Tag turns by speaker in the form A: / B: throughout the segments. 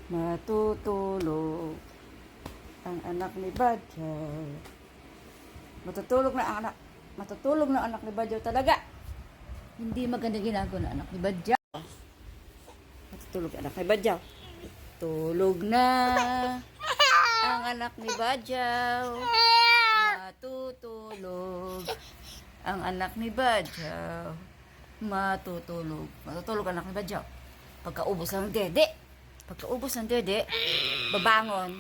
A: Matutulog ang anak ni Badyaw. Matutulog na ang anak. Matutulog na ang anak ni Badyaw talaga. Hindi maganda ginagawa ng anak ni Badyaw. Matutulog ang anak ni Badyaw. Tulog na ang anak ni Badyaw. Matutulog ang anak ni Badyaw. Matutulog. Matutulog ang anak ni Badyaw. Pagkaubos ng dede. Pagkaubos ng dede, babangon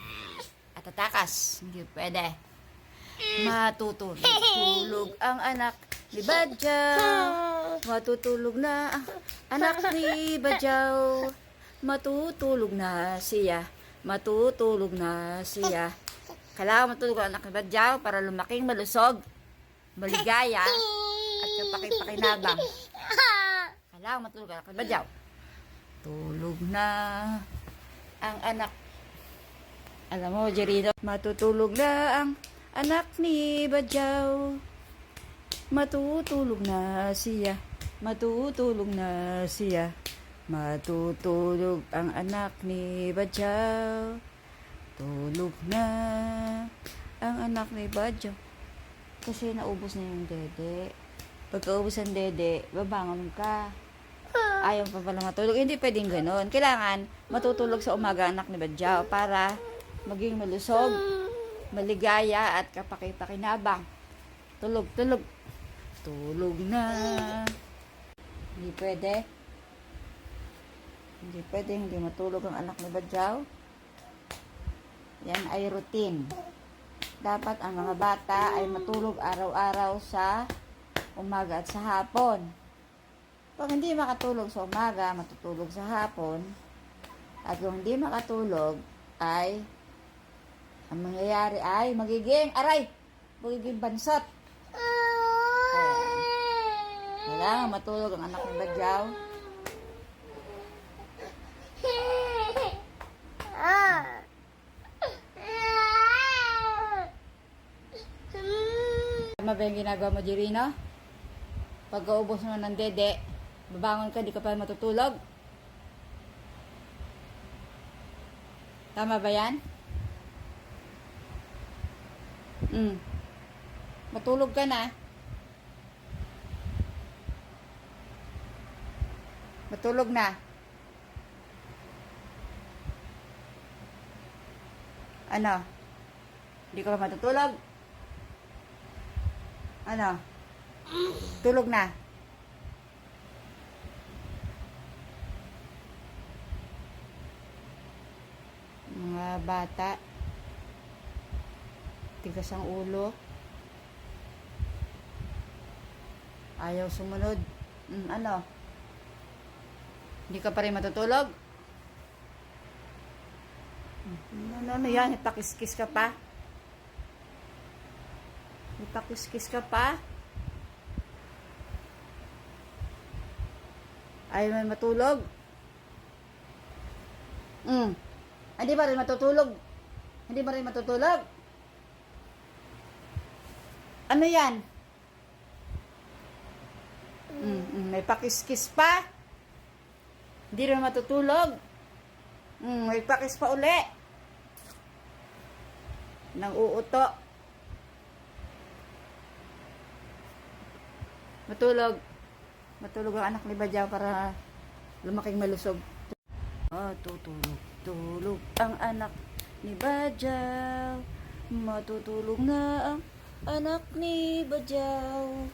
A: at tatakas. Hindi pwede. Matutulog. Tulog ang anak ni Badyaw. Matutulog na ang anak ni Badyaw. Matutulog na siya. Matutulog na siya. Kailangan matulog ang anak ni Badyaw para lumaking malusog, maligaya, at kapakipakinabang. Kailangan matulog ang anak ni Badyaw. Tulog na ang anak. Alam mo, Jerino, matutulog na ang anak ni Badyaw. Matutulog na siya. Matutulog na siya. Matutulog ang anak ni Badyaw. Tulog na ang anak ni Badyaw. Kasi naubos na yung dede. Pagkaubos ang dede, babangon ka. Ayaw pa pala matulog. Hindi pwedeng ganun. Kailangan matutulog sa umaga anak ni Badyaw para maging malusog, maligaya at kapakipakinabang. Tulog, tulog. Tulog na. Hindi pwede. Hindi pwede hindi matulog ang anak ni Badyaw. Yan ay routine. Dapat ang mga bata ay matulog araw-araw sa umaga at sa hapon. Pag hindi makatulog sa umaga, matutulog sa hapon. At kung hindi makatulog, ay ang mangyayari ay magiging bansot. Kailangan matulog ang anak ng Badyaw. Tama ba yung ginagawa mo, Jerino? Pag-uubos mo ng dede, babangon ka, di ka pa matutulog? Tama ba yan? Matulog ka na. Matulog na. Ano? Di ka pa matutulog? Ano? Tulog na. Mga bata, tigas ang ulo, ayaw sumunod. Ano? Hindi ka pa rin matutulog? Ano yan? Ipakiskis ka pa? Ipakiskis ka pa? Ayaw man matulog? Hindi ba rin matutulog? Hindi ba rin matutulog? Ano yan? May pakiskis pa? Hindi rin matutulog? May pakis pa uli? Nang uuto? Matulog. Matulog ang anak ni Badyaw para lumaking malusog. Tutulog. Tulog ang anak ni Badyaw. Matutulog na ang anak ni Badyaw.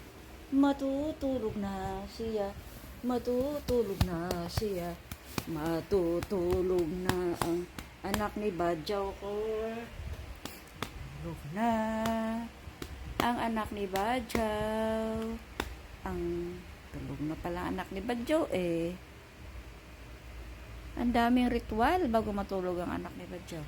A: Matutulog na siya. Matutulog na siya. Matutulog na ang anak ni Badyaw ko. Tulog na ang anak ni Badyaw. Ang tulog na pala anak ni Badyaw eh. Ang daming ritual bago matulog ang anak ni Badyaw.